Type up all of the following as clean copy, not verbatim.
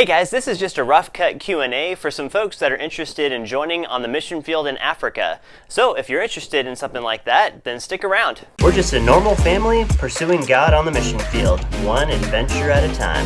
Hey guys, this is just a rough cut Q&A for some folks that are interested in joining on the mission field in Africa. So if you're interested in something like that, then stick around. We're just a normal family pursuing God on the mission field, one adventure at a time.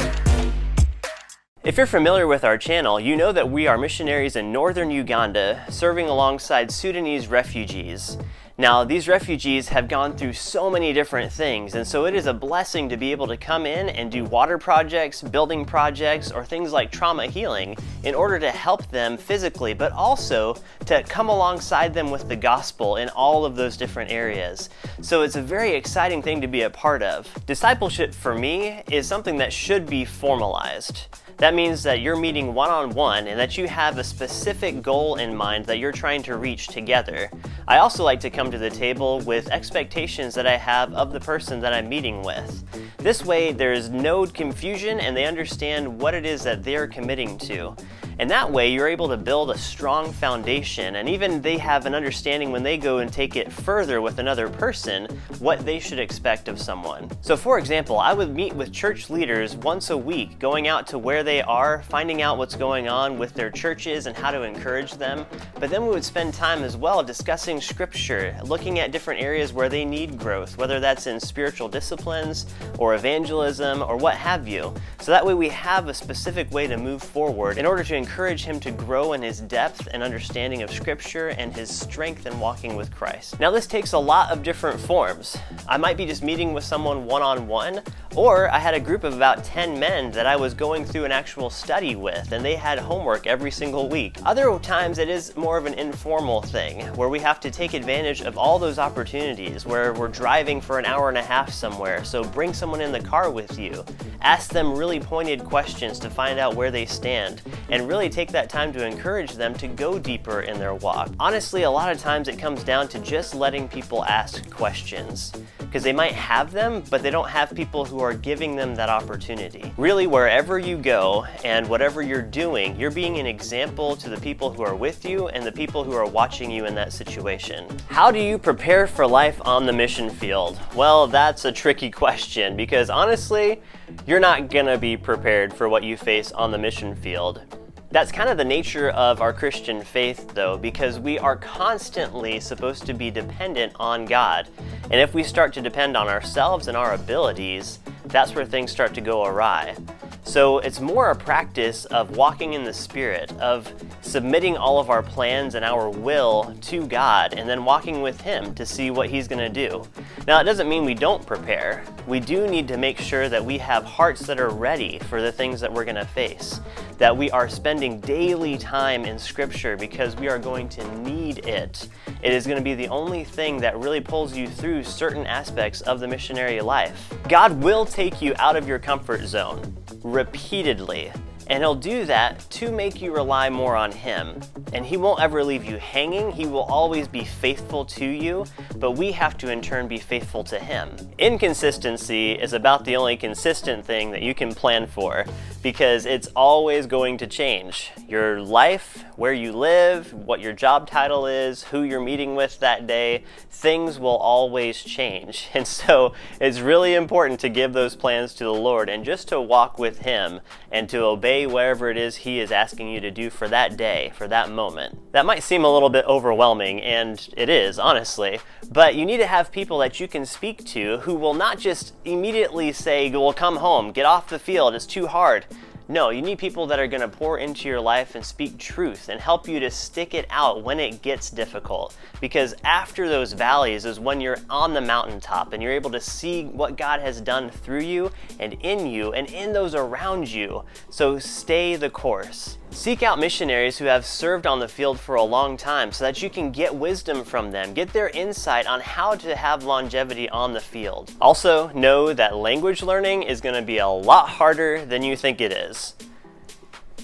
If you're familiar with our channel, you know that we are missionaries in northern Uganda, serving alongside Sudanese refugees. Now, these refugees have gone through so many different things, and so it is a blessing to be able to come in and do water projects, building projects, or things like trauma healing in order to help them physically, but also to come alongside them with the gospel in all of those different areas. So it's a very exciting thing to be a part of. Discipleship for me is something that should be formalized. That means that you're meeting one-on-one and that you have a specific goal in mind that you're trying to reach together. I also like to come to the table with expectations that I have of the person that I'm meeting with. This way there's no confusion and they understand what it is that they're committing to. And that way you're able to build a strong foundation, and even they have an understanding when they go and take it further with another person what they should expect of someone. So for example, I would meet with church leaders once a week, going out to where they are, finding out what's going on with their churches and how to encourage them. But then we would spend time as well discussing scripture, looking at different areas where they need growth, whether that's in spiritual disciplines or evangelism or what have you. So that way we have a specific way to move forward in order to encourage him to grow in his depth and understanding of scripture and his strength in walking with Christ. Now this takes a lot of different forms. I might be just meeting with someone one-on-one, or I had a group of about 10 men that I was going through an actual study with, and they had homework every single week. Other times it is more of an informal thing where we have to take advantage of all those opportunities where we're driving for an hour and a half somewhere. So bring someone in the car with you. Ask them really pointed questions to find out where they stand, and really take that time to encourage them to go deeper in their walk. Honestly, a lot of times it comes down to just letting people ask questions, because they might have them, but they don't have people who are giving them that opportunity. Really, wherever you go and whatever you're doing, you're being an example to the people who are with you and the people who are watching you in that situation. How do you prepare for life on the mission field? Well, that's a tricky question, because honestly, you're not gonna be prepared for what you face on the mission field. That's kind of the nature of our Christian faith though, because we are constantly supposed to be dependent on God. And if we start to depend on ourselves and our abilities, that's where things start to go awry. So it's more a practice of walking in the Spirit, of submitting all of our plans and our will to God, and then walking with Him to see what He's going to do. Now, it doesn't mean we don't prepare. We do need to make sure that we have hearts that are ready for the things that we're going to face, that we are spending daily time in Scripture because we are going to need it. It is going to be the only thing that really pulls you through certain aspects of the missionary life. God will take you out of your comfort zone repeatedly, and He'll do that to make you rely more on Him. And He won't ever leave you hanging. He will always be faithful to you, but we have to in turn be faithful to Him. Inconsistency is about the only consistent thing that you can plan for, because it's always going to change. Your life, where you live, what your job title is, who you're meeting with that day, things will always change. And so it's really important to give those plans to the Lord and just to walk with Him and to obey whatever it is He is asking you to do for that day, for that moment. That might seem a little bit overwhelming, and it is, honestly, but you need to have people that you can speak to who will not just immediately say, well, come home, get off the field, it's too hard. No, you need people that are going to pour into your life and speak truth and help you to stick it out when it gets difficult. Because after those valleys is when you're on the mountaintop and you're able to see what God has done through you and in those around you. So stay the course. Seek out missionaries who have served on the field for a long time so that you can get wisdom from them, get their insight on how to have longevity on the field. Also, know that language learning is going to be a lot harder than you think it is.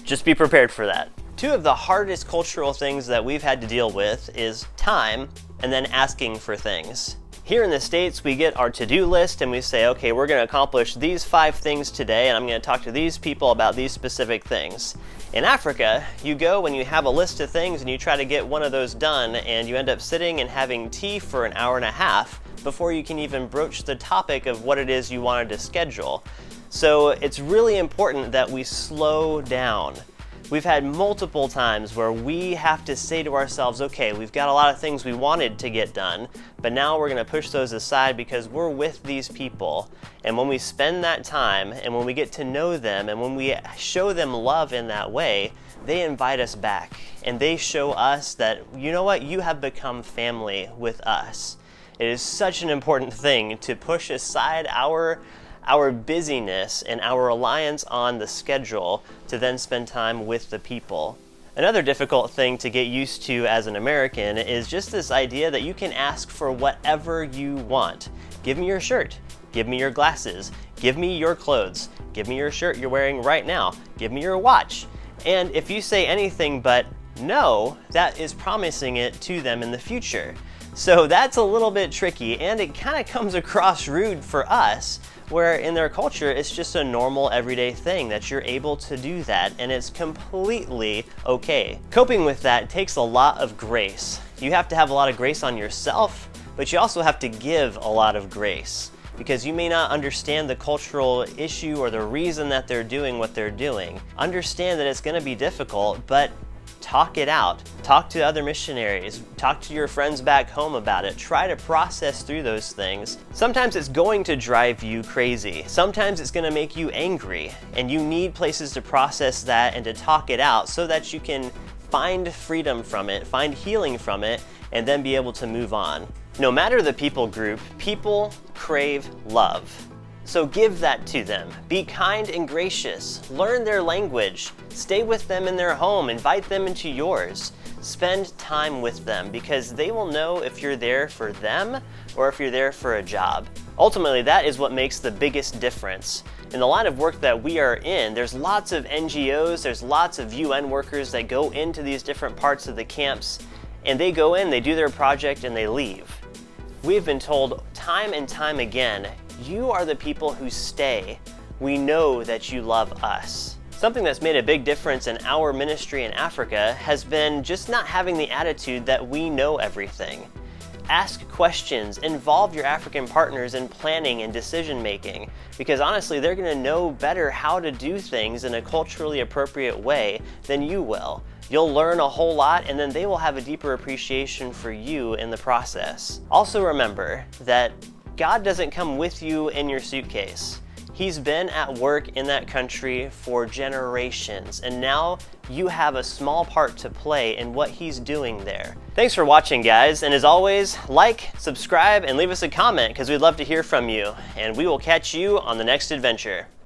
Just be prepared for that. Two of the hardest cultural things that we've had to deal with is time and then asking for things. Here in the States, we get our to-do list and we say, okay, we're going to accomplish these 5 things today, and I'm going to talk to these people about these specific things. In Africa, you go and you have a list of things and you try to get one of those done, and you end up sitting and having tea for an hour and a half before you can even broach the topic of what it is you wanted to schedule. So it's really important that we slow down. We've had multiple times where we have to say to ourselves, okay, we've got a lot of things we wanted to get done, but now we're going to push those aside because we're with these people. And when we spend that time and when we get to know them and when we show them love in that way, they invite us back and they show us that, you know what, you have become family with us. It is such an important thing to push aside our busyness and our reliance on the schedule to then spend time with the people. Another difficult thing to get used to as an American is just this idea that you can ask for whatever you want. Give me your shirt, give me your glasses, give me your clothes, give me your shirt you're wearing right now, give me your watch. And if you say anything but no, that is promising it to them in the future. So that's a little bit tricky, and it kind of comes across rude for us, where in their culture it's just a normal everyday thing that you're able to do that, and it's completely okay. Coping with that takes a lot of grace. You have to have a lot of grace on yourself, but you also have to give a lot of grace, because you may not understand the cultural issue or the reason that they're doing what they're doing. Understand that it's going to be difficult, but talk it out. Talk to other missionaries. Talk to your friends back home about it. Try to process through those things. Sometimes it's going to drive you crazy. Sometimes it's going to make you angry, and you need places to process that and to talk it out so that you can find freedom from it, find healing from it, and then be able to move on. No matter the people group, people crave love. So give that to them. Be kind and gracious. Learn their language. Stay with them in their home. Invite them into yours. Spend time with them, because they will know if you're there for them or if you're there for a job. Ultimately, that is what makes the biggest difference. In the line of work that we are in, there's lots of NGOs, there's lots of UN workers that go into these different parts of the camps, and they go in, they do their project, and they leave. We've been told time and time again, you are the people who stay. We know that you love us. Something that's made a big difference in our ministry in Africa has been just not having the attitude that we know everything. Ask questions, involve your African partners in planning and decision making, because honestly, they're going to know better how to do things in a culturally appropriate way than you will. You'll learn a whole lot, and then they will have a deeper appreciation for you in the process. Also remember that God doesn't come with you in your suitcase. He's been at work in that country for generations, and now you have a small part to play in what he's doing there. Thanks for watching, guys, and as always, like, subscribe, and leave us a comment, because we'd love to hear from you, and we will catch you on the next adventure.